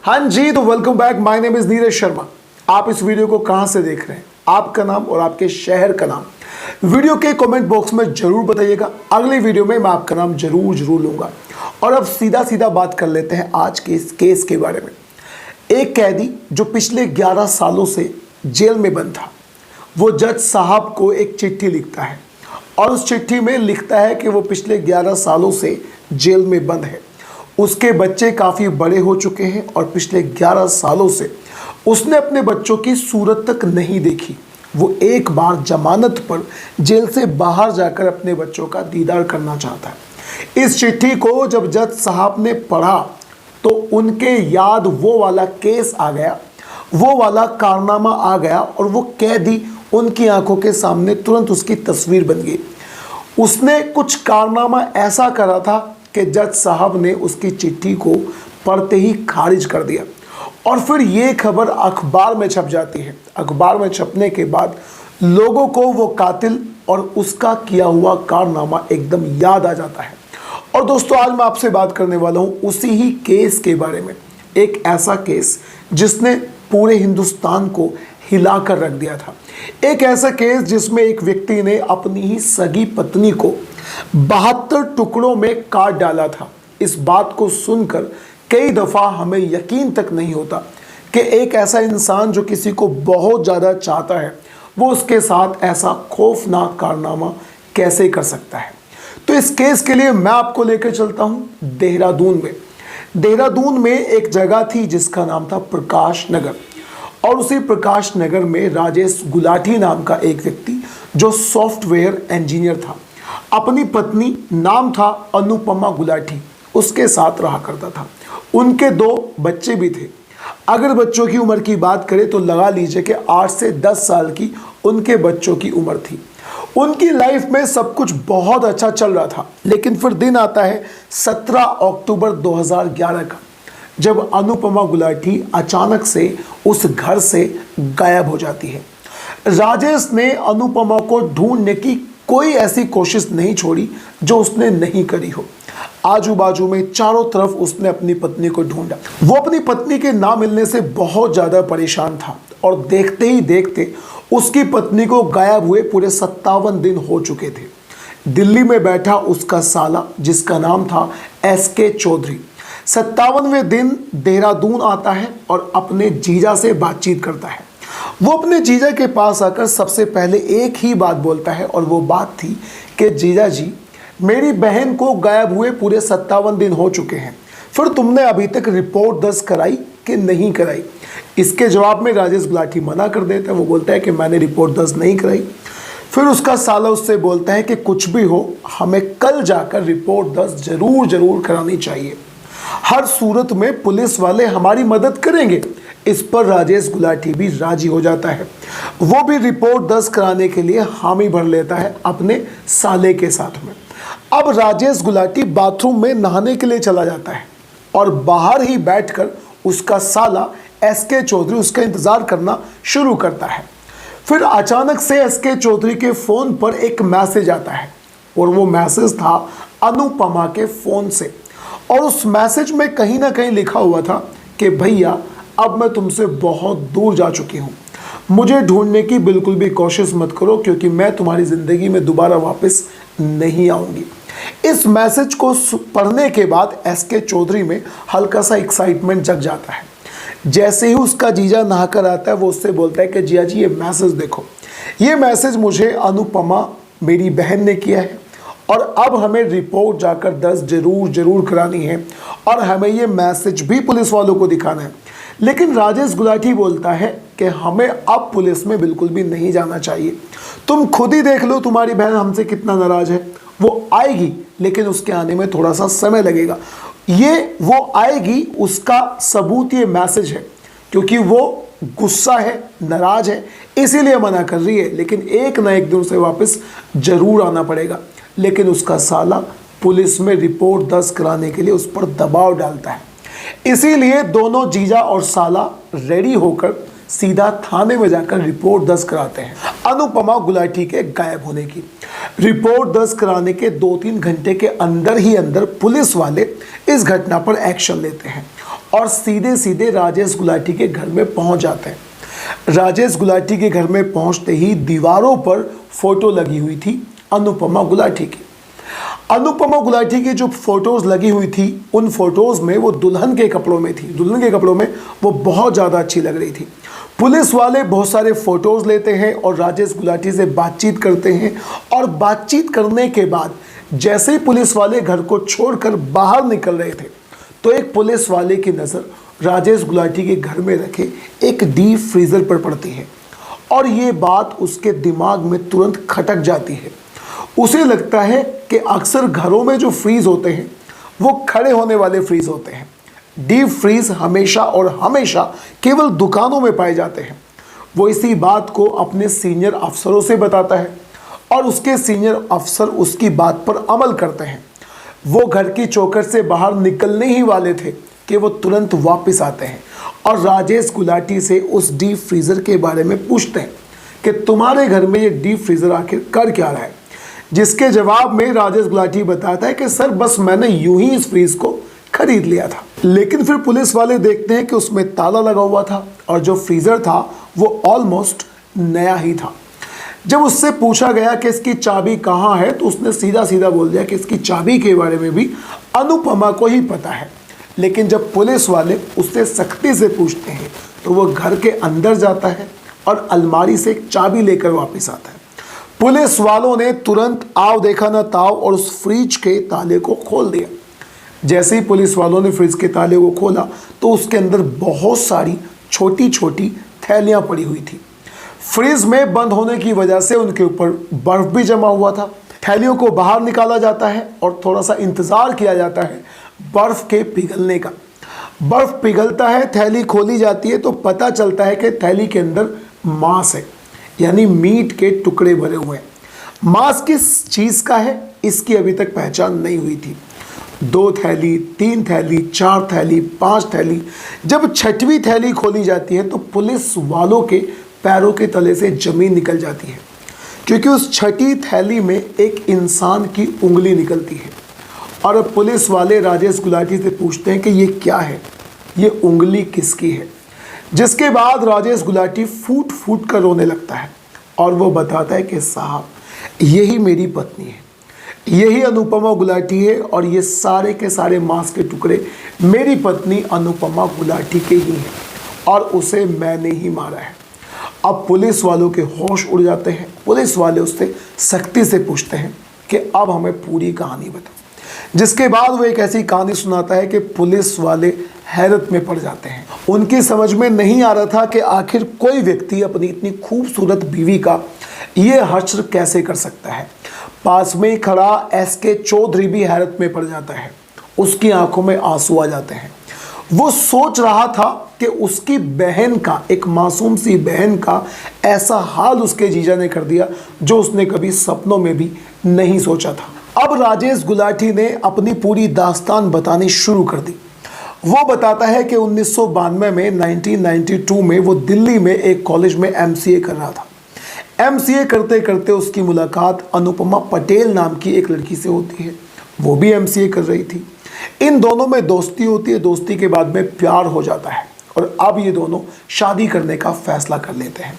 हाँ जी, तो welcome back. My name is Neeraj Sharma. आप इस वीडियो को कहां से देख रहे हैं, आपका नाम और आपके शहर का नाम वीडियो के कमेंट बॉक्स में जरूर बताइएगा। अगली वीडियो में मैं आपका नाम जरूर लूंगा। और अब सीधा बात कर लेते हैं आज के इस केस के बारे में। एक कैदी जो पिछले 11 सालों से जेल में बंद था, वो जज साहब को एक चिट्ठी लिखता है और उस चिट्ठी में लिखता है कि वो पिछले 11 सालों से जेल में बंद है। उसके बच्चे काफ़ी बड़े हो चुके हैं और पिछले 11 सालों से उसने अपने बच्चों की सूरत तक नहीं देखी। वो एक बार जमानत पर जेल से बाहर जाकर अपने बच्चों का दीदार करना चाहता है। इस चिट्ठी को जब जज साहब ने पढ़ा तो उनके याद वो वाला केस आ गया, वो वाला कारनामा आ गया और वो कैदी उनकी आंखों के सामने तुरंत उसकी तस्वीर बन गई। उसने कुछ कारनामा ऐसा करा था कि जज साहब ने उसकी चिट्ठी को पढ़ते ही खारिज कर दिया और फिर ये खबर अखबार में छप जाती है। अखबार में छपने के बाद लोगों को वो कातिल और उसका किया हुआ कारनामा एकदम याद आ जाता है। और दोस्तों, आज मैं आपसे बात करने वाला हूँ उसी ही केस के बारे में। एक ऐसा केस जिसने पूरे हिंदुस्तान को हिलाकर रख दिया था। एक ऐसा केस जिसमें एक व्यक्ति ने अपनी ही सगी पत्नी को 72 टुकड़ों में काट डाला था। इस बात को सुनकर कई दफ़ा हमें यकीन तक नहीं होता कि एक ऐसा इंसान जो किसी को बहुत ज़्यादा चाहता है, वो उसके साथ ऐसा खौफनाक कारनामा कैसे कर सकता है। तो इस केस के लिए मैं आपको लेकर चलता हूँ देहरादून में। देहरादून में एक जगह थी जिसका नाम था प्रकाश नगर, और उसी प्रकाश नगर में राजेश गुलाटी नाम का एक व्यक्ति जो सॉफ्टवेयर इंजीनियर था, अपनी पत्नी नाम था अनुपमा गुलाटी, उसके साथ रहा करता था। उनके 2 बच्चे भी थे। अगर बच्चों की उम्र की बात करें तो लगा लीजिए कि 8 से 10 साल की उनके बच्चों की उम्र थी। उनकी लाइफ में सब कुछ बहुत अच्छा चल रहा था। लेकिन फिर दिन आता है 17 अक्टूबर 2011 का, जब अनुपमा गुलाटी अचानक से उस घर से गायब हो जाती है। राजेश ने अनुपमा को ढूंढने की कोई ऐसी कोशिश नहीं छोड़ी जो उसने नहीं करी हो। आजू बाजू में चारों तरफ उसने अपनी पत्नी को ढूंढा। वो अपनी पत्नी के ना मिलने से बहुत ज़्यादा परेशान था और देखते ही देखते उसकी पत्नी को गायब हुए पूरे 57 दिन हो चुके थे। दिल्ली में बैठा उसका साला, जिसका नाम था SK चौधरी, 57वें दिन देहरादून आता है और अपने जीजा से बातचीत करता है। वो अपने जीजा के पास आकर सबसे पहले एक ही बात बोलता है और वो बात थी कि जीजा जी, मेरी बहन को गायब हुए पूरे 57 दिन हो चुके हैं, फिर तुमने अभी तक रिपोर्ट दर्ज कराई कि नहीं कराई। इसके जवाब में राजेश गुलाटी मना कर देता है। वो बोलता है कि मैंने रिपोर्ट दर्ज नहीं कराई। फिर उसका साला उससे बोलता है कि कुछ भी हो, हमें कल जाकर रिपोर्ट दर्ज जरूर करानी चाहिए। हर सूरत में पुलिस वाले हमारी मदद करेंगे। इस पर राजेश गुलाटी भी राजी हो जाता है। वो भी रिपोर्ट दर्ज कराने के लिए हामी भर लेता है अपने साले के साथ में। अब राजेश गुलाटी बाथरूम में नहाने के लिए चला जाता है और बाहर ही बैठकर उसका साला SK चौधरी उसका इंतजार करना शुरू करता है। फिर अचानक से SK चौधरी के फोन पर एक मैसेज आता है और वो मैसेज था अनुपमा के फोन से। और उस मैसेज में कहीं ना कहीं लिखा हुआ था कि भैया, अब मैं तुमसे बहुत दूर जा चुकी हूँ, मुझे ढूंढने की बिल्कुल भी कोशिश मत करो क्योंकि मैं तुम्हारी ज़िंदगी में दोबारा वापस नहीं आऊँगी। इस मैसेज को पढ़ने के बाद SK चौधरी में हल्का सा एक्साइटमेंट जग जाता है। जैसे ही उसका जीजा नहाकर आता है, वो उससे बोलता है कि जिया जी, ये मैसेज देखो, ये मैसेज मुझे अनुपमा मेरी बहन ने किया है और अब हमें रिपोर्ट जाकर दर्ज जरूर करानी है और हमें ये मैसेज भी पुलिस वालों को दिखाना है। लेकिन राजेश गुलाटी बोलता है कि हमें अब पुलिस में बिल्कुल भी नहीं जाना चाहिए। तुम खुद ही देख लो तुम्हारी बहन हमसे कितना नाराज है। वो आएगी लेकिन उसके आने में थोड़ा सा समय लगेगा। वो आएगी, उसका सबूत ये मैसेज है, क्योंकि वो गुस्सा है, नाराज है, इसीलिए मना कर रही है। लेकिन एक ना एक दिन उसे वापस जरूर आना पड़ेगा। लेकिन उसका साला पुलिस में रिपोर्ट दर्ज कराने के लिए उस पर दबाव डालता है। इसीलिए दोनों जीजा और साला रेडी होकर सीधा थाने में जाकर रिपोर्ट दर्ज कराते हैं अनुपमा गुलाटी के गायब होने की। रिपोर्ट दर्ज कराने के 2-3 घंटे के अंदर ही अंदर पुलिस वाले इस घटना पर एक्शन लेते हैं और सीधे सीधे राजेश गुलाटी के घर में पहुंच जाते हैं। राजेश गुलाटी के घर में पहुंचते ही दीवारों पर फोटो लगी हुई थी अनुपमा गुलाटी की। अनुपमा गुलाटी की जो फोटोज लगी हुई थी, उन फोटोज में वो दुल्हन के कपड़ों में थी। दुल्हन के कपड़ों में वो बहुत ज़्यादा अच्छी लग रही थी। पुलिस वाले बहुत सारे फोटोज लेते हैं और राजेश गुलाटी से बातचीत करते हैं, और बातचीत करने के बाद जैसे ही पुलिस वाले घर को छोड़कर बाहर निकल रहे थे, तो एक पुलिस वाले की नज़र राजेश गुलाटी के घर में रखे एक डीप फ्रीजर पर पड़ती है, और ये बात उसके दिमाग में तुरंत खटक जाती है। उसे लगता है कि अक्सर घरों में जो फ्रीज होते हैं वो खड़े होने वाले फ्रीज होते हैं। डीप फ्रीज हमेशा और हमेशा केवल दुकानों में पाए जाते हैं। वो इसी बात को अपने सीनियर अफसरों से बताता है, और उसके सीनियर अफसर उसकी बात पर अमल करते हैं। वो घर की चौखट से बाहर निकलने ही वाले थे कि वो तुरंत वापस आते हैं और राजेश गुलाटी से उस डीप फ्रीज़र के बारे में पूछते हैं कि तुम्हारे घर में ये डीप फ्रीज़र आखिर कर क्या रहा है। जिसके जवाब में राजेश गुलाटी बताता है कि सर बस मैंने यूं ही इस फ्रीज को खरीद लिया था। लेकिन फिर पुलिस वाले देखते हैं कि उसमें ताला लगा हुआ था, और जो फ्रीज़र था वो ऑलमोस्ट नया ही था। जब उससे पूछा गया कि इसकी चाबी कहाँ है, तो उसने सीधा सीधा बोल दिया कि इसकी चाबी के बारे में भी अनुपमा को ही पता है। लेकिन जब पुलिस वाले उससे सख्ती से पूछते हैं तो वो घर के अंदर जाता है और अलमारी से एक चाबी लेकर वापस आता है। पुलिस वालों ने तुरंत आव देखा ना ताव और उस फ्रिज के ताले को खोल दिया। जैसे ही पुलिस वालों ने फ्रिज के ताले को खोला तो उसके अंदर बहुत सारी छोटी छोटी थैलियां पड़ी हुई थी। फ्रिज में बंद होने की वजह से उनके ऊपर बर्फ भी जमा हुआ था। थैलियों को बाहर निकाला जाता है और थोड़ा सा इंतज़ार किया जाता है बर्फ़ के पिघलने का। बर्फ़ पिघलता है, थैली खोली जाती है तो पता चलता है कि थैली के अंदर मांस है, यानी मीट के टुकड़े भरे हुए हैं। मांस किस चीज़ का है इसकी अभी तक पहचान नहीं हुई थी। 2 थैली, 3 थैली, 4 थैली, 5 थैली। जब 6वीं थैली खोली जाती है तो पुलिस वालों के पैरों के तले से ज़मीन निकल जाती है, क्योंकि उस 6ठी थैली में एक इंसान की उंगली निकलती है। और अब पुलिस वाले राजेश गुलाटी से पूछते हैं कि ये क्या है, ये उंगली किसकी है। जिसके बाद राजेश गुलाटी फूट फूट कर रोने लगता है और वो बताता है कि साहब यही मेरी पत्नी है, यही अनुपमा गुलाटी है, और ये सारे के सारे मांस के टुकड़े मेरी पत्नी अनुपमा गुलाटी के ही हैं, और उसे मैंने ही मारा है। अब पुलिस वालों के होश उड़ जाते हैं। पुलिस वाले उससे सख्ती से पूछते हैं कि अब हमें पूरी कहानी बताओ। जिसके बाद वो एक ऐसी कहानी सुनाता है कि पुलिस वाले हैरत में पड़ जाते हैं। उनकी समझ में नहीं आ रहा था कि आखिर कोई व्यक्ति अपनी इतनी खूबसूरत बीवी का ये हश्र कैसे कर सकता है। पास में खड़ा एसके चौधरी भी हैरत में पड़ जाता है। उसकी आंखों में आंसू आ जाते हैं। वो सोच रहा था कि उसकी बहन का, एक मासूम सी बहन का ऐसा हाल उसके जीजा ने कर दिया जो उसने कभी सपनों में भी नहीं सोचा था। अब राजेश गुलाटी ने अपनी पूरी दास्तान बतानी शुरू कर दी। वो बताता है कि 1992 में 1992 में वो दिल्ली में एक कॉलेज में एमसीए कर रहा था। एमसीए करते करते उसकी मुलाकात अनुपमा पटेल नाम की एक लड़की से होती है। वो भी एमसीए कर रही थी। इन दोनों में दोस्ती होती है। दोस्ती के बाद में प्यार हो जाता है और अब ये दोनों शादी करने का फैसला कर लेते हैं।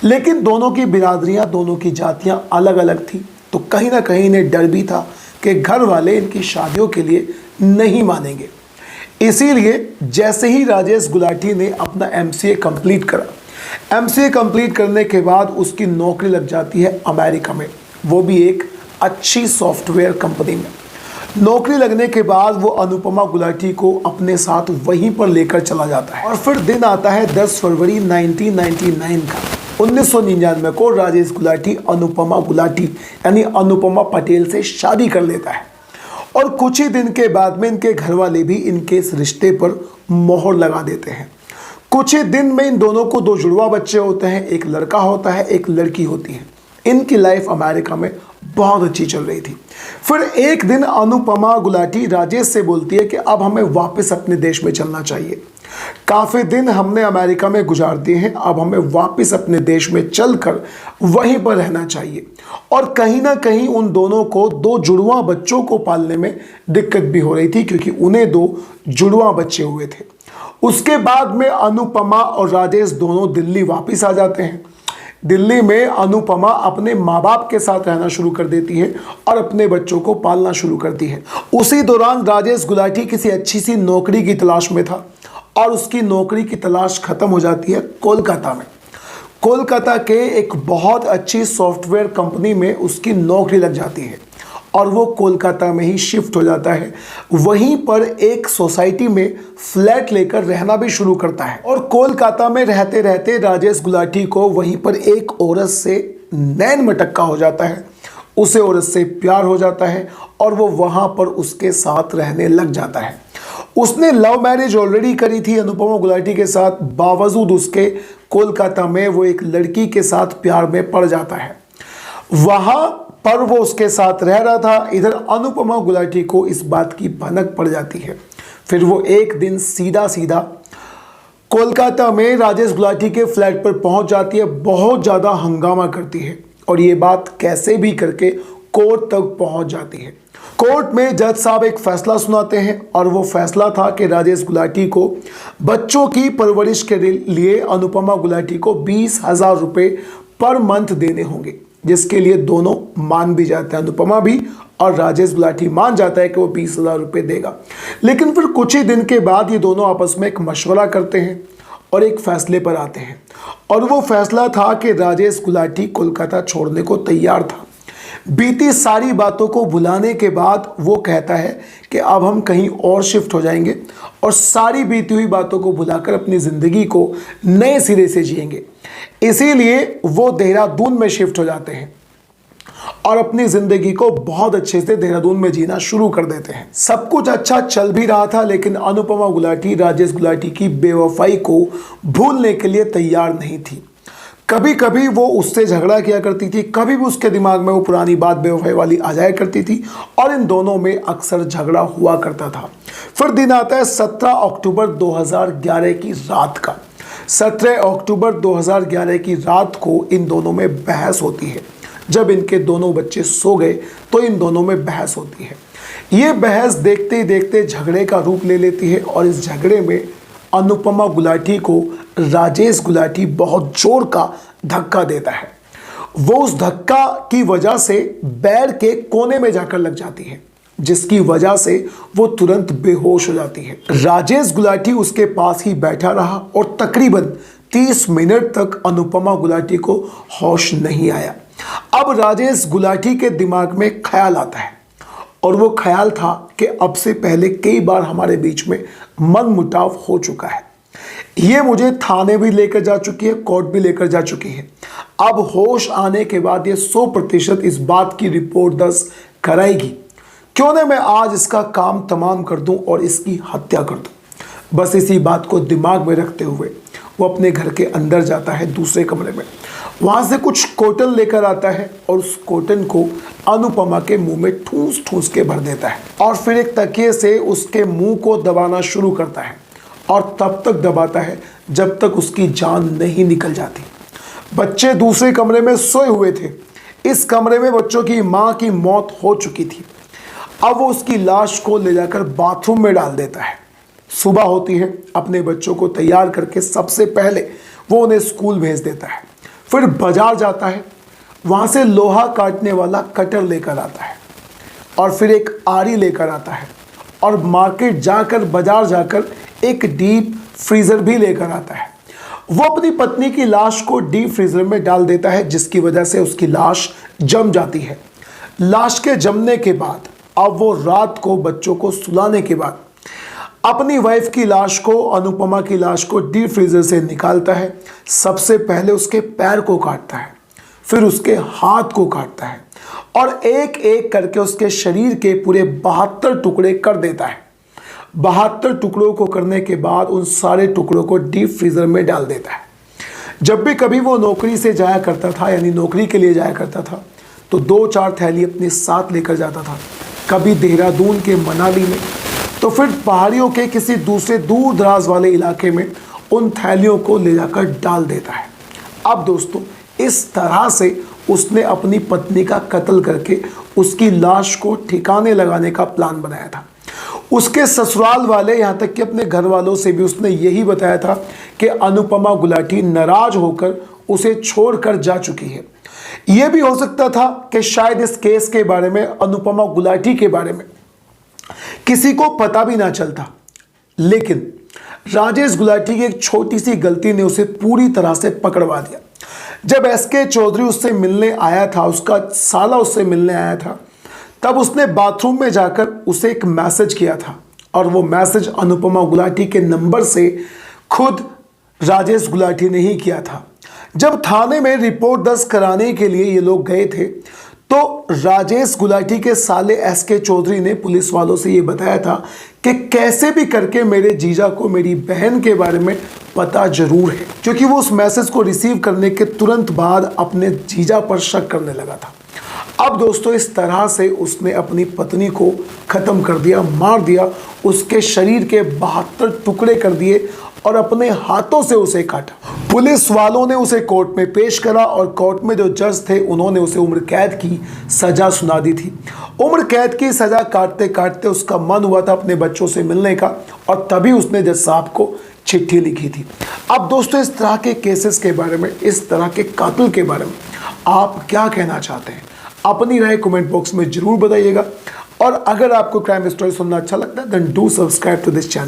लेकिन दोनों की बिरादरियां, दोनों की जातियां अलग अलग थी, तो कहीं ना कहीं इन्हें डर भी था कि घर वाले इनकी शादियों के लिए नहीं मानेंगे। इसीलिए जैसे ही राजेश गुलाटी ने अपना एमसीए कंप्लीट करा, एमसीए कंप्लीट करने के बाद उसकी नौकरी लग जाती है अमेरिका में, वो भी एक अच्छी सॉफ्टवेयर कंपनी में। नौकरी लगने के बाद वो अनुपमा गुलाटी को अपने साथ वहीं पर लेकर चला जाता है। और फिर दिन आता है 10 फरवरी 1999 का। 1999 को राजेश गुलाटी अनुपमा गुलाटी यानी अनुपमा पटेल से शादी कर लेता है, और कुछ ही दिन के बाद में इनके घर वाले भी इनके इस रिश्ते पर मोहर लगा देते हैं। कुछ ही दिन में इन दोनों को 2 जुड़वा बच्चे होते हैं। एक लड़का होता है, एक लड़की होती है। इनकी लाइफ अमेरिका में बहुत अच्छी चल रही थी। फिर एक दिन अनुपमा गुलाटी राजेश से बोलती है कि अब हमें वापस अपने देश में चलना चाहिए। काफ़ी दिन हमने अमेरिका में गुजार दिए हैं, अब हमें वापस अपने देश में चलकर वहीं पर रहना चाहिए। और कहीं ना कहीं उन दोनों को 2 जुड़वा बच्चों को पालने में दिक्कत भी हो रही थी, क्योंकि उन्हें 2 जुड़वा बच्चे हुए थे। उसके बाद में अनुपमा और राजेश दोनों दिल्ली वापस आ जाते हैं। दिल्ली में अनुपमा अपने माँ बाप के साथ रहना शुरू कर देती है और अपने बच्चों को पालना शुरू करती है। उसी दौरान राजेश गुलाटी किसी अच्छी सी नौकरी की तलाश में था और उसकी नौकरी की तलाश खत्म हो जाती है कोलकाता में। कोलकाता के एक बहुत अच्छी सॉफ्टवेयर कंपनी में उसकी नौकरी लग जाती है और वो कोलकाता में ही शिफ्ट हो जाता है। वहीं पर एक सोसाइटी में फ्लैट लेकर रहना भी शुरू करता है और कोलकाता में रहते रहते राजेश गुलाटी को वहीं पर एक औरत से नैन मटक्का हो जाता है। उसे औरत से प्यार हो जाता है और वो वहाँ पर उसके साथ रहने लग जाता है। उसने लव मैरिज ऑलरेडी करी थी अनुपमा गुलाटी के साथ, बावजूद उसके कोलकाता में वो एक लड़की के साथ प्यार में पड़ जाता है। वहाँ पर वो उसके साथ रह रहा था। इधर अनुपमा गुलाटी को इस बात की भनक पड़ जाती है। फिर वो एक दिन सीधा सीधा कोलकाता में राजेश गुलाटी के फ्लैट पर पहुंच जाती है, बहुत ज़्यादा हंगामा करती है और ये बात कैसे भी करके कोर्ट तक पहुंच जाती है। कोर्ट में जज साहब एक फैसला सुनाते हैं और वो फैसला था कि राजेश गुलाटी को बच्चों की परवरिश के लिए अनुपमा गुलाटी को 20,000 रुपये पर मंथ देने होंगे, जिसके लिए दोनों मान भी जाते हैं, अनुपमा भी और राजेश गुलाटी मान जाता है कि वो 20,000 रुपये देगा। लेकिन फिर कुछ ही दिन के बाद ये दोनों आपस में एक मशवरा करते हैं और एक फैसले पर आते हैं और वो फैसला था कि राजेश गुलाटी कोलकाता छोड़ने को तैयार था। बीती सारी बातों को भुलाने के बाद वो कहता है कि अब हम कहीं और शिफ्ट हो जाएंगे और सारी बीती हुई बातों को भुलाकर अपनी ज़िंदगी को नए सिरे से जिएंगे। इसीलिए वो देहरादून में शिफ्ट हो जाते हैं और अपनी ज़िंदगी को बहुत अच्छे से देहरादून में जीना शुरू कर देते हैं। सब कुछ अच्छा चल भी रहा था, लेकिन अनुपमा गुलाटी राजेश गुलाटी की बेवफाई को भूलने के लिए तैयार नहीं थी। कभी कभी वो उससे झगड़ा किया करती थी, कभी भी उसके दिमाग में वो पुरानी बात बेवफाई वाली आ जाया करती थी और इन दोनों में अक्सर झगड़ा हुआ करता था। फिर दिन आता है 17 अक्टूबर 2011 की रात का। 17 अक्टूबर 2011 की रात को इन दोनों में बहस होती है। जब इनके दोनों बच्चे सो गए तो इन दोनों में बहस होती है। ये बहस देखते ही देखते झगड़े का रूप ले लेती है और इस झगड़े में अनुपमा गुलाटी को राजेश गुलाटी बहुत जोर का धक्का देता है। वो उस धक्का की वजह से बेड के कोने में जाकर लग जाती है, जिसकी वजह से वो तुरंत बेहोश हो जाती है। राजेश गुलाटी उसके पास ही बैठा रहा और तकरीबन 30 मिनट तक अनुपमा गुलाटी को होश नहीं आया। अब राजेश गुलाटी के दिमाग में ख्याल आता है और वो ख्याल था कि अब से पहले कई बार हमारे बीच में मनमुटाव हो चुका है। ये मुझे थाने भी लेकर जा चुकी है, कोर्ट भी लेकर जा चुकी है। अब होश आने के बाद ये 100% इस बात की रिपोर्ट दर्ज कराएगी। क्यों न मैं आज इसका काम तमाम कर दूं और इसकी हत्या कर दूं। बस इसी बात को दिमाग में रखते हुए वो अपने घर के अंदर जाता है दूसरे कमरे में। वहाँ से कुछ कॉटन लेकर आता है और उस कॉटन को अनुपमा के मुंह में ठूस ठूस के भर देता है और फिर एक तकिए से उसके मुंह को दबाना शुरू करता है और तब तक दबाता है जब तक उसकी जान नहीं निकल जाती। बच्चे दूसरे कमरे में सोए हुए थे। इस कमरे में बच्चों की माँ की मौत हो चुकी थी। अब वो उसकी लाश को ले जाकर बाथरूम में डाल देता है। सुबह होती है, अपने बच्चों को तैयार करके सबसे पहले वो उन्हें स्कूल भेज देता है। फिर बाजार जाता है, वहाँ से लोहा काटने वाला कटर लेकर आता है और फिर एक आरी लेकर आता है और मार्केट जाकर बाजार जाकर एक डीप फ्रीज़र भी लेकर आता है। वो अपनी पत्नी की लाश को डीप फ्रीज़र में डाल देता है, जिसकी वजह से उसकी लाश जम जाती है। लाश के जमने के बाद अब वो रात को बच्चों को सुलाने के बाद अपनी वाइफ की लाश को, अनुपमा की लाश को डीप फ्रीजर से निकालता है। सबसे पहले उसके पैर को काटता है, फिर उसके हाथ को काटता है और एक एक करके उसके शरीर के पूरे 72 टुकड़े कर देता है। 72 टुकड़ों को करने के बाद उन सारे टुकड़ों को डीप फ्रीजर में डाल देता है। जब भी कभी वो नौकरी से जाया करता था, यानी नौकरी के लिए जाया करता था, तो 2-4 थैली अपने साथ लेकर जाता था। कभी देहरादून के मनाली में, तो फिर पहाड़ियों के किसी दूसरे दूर दराज वाले इलाके में उन थैलियों को ले जाकर डाल देता है। अब दोस्तों, इस तरह से उसने अपनी पत्नी का कत्ल करके उसकी लाश को ठिकाने लगाने का प्लान बनाया था। उसके ससुराल वाले, यहाँ तक कि अपने घर वालों से भी उसने यही बताया था कि अनुपमा गुलाटी नाराज होकर उसे छोड़कर जा चुकी है। यह भी हो सकता था कि शायद इस केस के बारे में, अनुपमा गुलाटी के बारे में किसी को पता भी ना चलता, लेकिन राजेश गुलाटी की एक छोटी सी गलती ने उसे पूरी तरह से पकड़वा दिया। जब एसके चौधरी उससे मिलने आया था, उसका साला उससे मिलने आया था, तब उसने बाथरूम में जाकर उसे एक मैसेज किया था और वो मैसेज अनुपमा गुलाटी के नंबर से खुद राजेश गुलाटी ने ही किया था। जब थाने में रिपोर्ट दर्ज कराने के लिए ये लोग गए थे तो राजेश गुलाटी के साले एसके चौधरी ने पुलिस वालों से ये बताया था कि कैसे भी करके मेरे जीजा को मेरी बहन के बारे में पता जरूर है, क्योंकि वो उस मैसेज को रिसीव करने के तुरंत बाद अपने जीजा पर शक करने लगा था। अब दोस्तों इस तरह से उसने अपनी पत्नी को खत्म कर दिया, मार दिया, उसके शरीर के 72 टुकड़े कर दिए और अपने हाथों से उसे काटा। पुलिस वालों ने उसे कोर्ट में पेश करा और कोर्ट में जो जज थे उन्होंने उसे उम्र कैद की सजा सुना दी थी। उम्र कैद की सजा काटते काटते उसका मन हुआ था अपने बच्चों से मिलने का और तभी उसने जज साहब को चिट्ठी लिखी थी। अब दोस्तों इस तरह के केसेस के बारे में, इस तरह के कातिल के बारे में आप क्या कहना चाहते हैं? अपनी राय कमेंट बॉक्स में जरूर बताइएगा और अगर आपको क्राइम स्टोरी सुनना अच्छा लगता है then do subscribe to this channel.